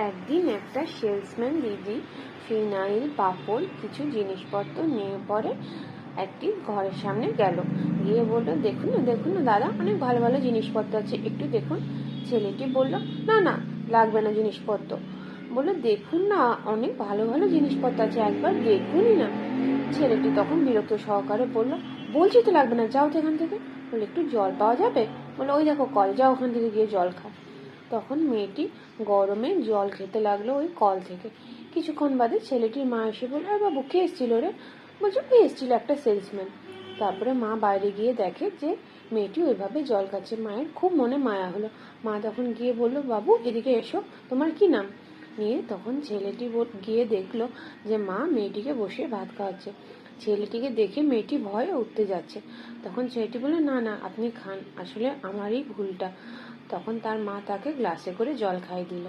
একদিন একটা সেলসম্যান দিদি ফিনাইল, পাপড়, কিছু জিনিসপত্র নিয়ে পরে একটি ঘরের সামনে গেল। গিয়ে বলল, দেখুন না দেখুন না দাদা, অনেক ভালো ভালো জিনিসপত্র আছে, একটু দেখুন। ছেলেটি বলল, না না, লাগবে না জিনিসপত্র। বলল, দেখুন না, অনেক ভালো ভালো জিনিসপত্র আছে, একবার দেখুনই না। ছেলেটি তখন বিরক্ত সহকারে বলল, বলছি তো লাগবে না, যাও তো এখান থেকে। বলে, একটু জল পাওয়া যাবে? বলে, ওই দেখো কল, যাও ওখান থেকে গিয়ে জল খাও। তখন মেয়েটি গরমে জল খেতে লাগলো ওই কল থেকে। কিছুক্ষণ বাদে ছেলেটির মা এসে বলল, আরে বাবু, কে এসেছিল রে? বলছে, ওই এসেছিল একটা সেলসম্যান। তারপরে মা বাইরে গিয়ে দেখে যে মেয়েটি ওইভাবে জল খাচ্ছে। মায়ের খুব মনে মায়া হলো। মা তখন গিয়ে বলল, বাবু এদিকে এসো, তোমার কি নাম? নিয়ে তখন ছেলেটি গিয়ে দেখলো যে মা মেয়েটিকে বসিয়ে ভাত খাওয়াচ্ছে। ছেলেটিকে দেখে মেয়েটি ভয়ে উঠতে যাচ্ছে। তখন ছেলেটি বলল, না না, আপনি খান, আসলে আমারই ভুলটা। তখন তার মা তাকে গ্লাসে করে জল খাইয়ে দিল।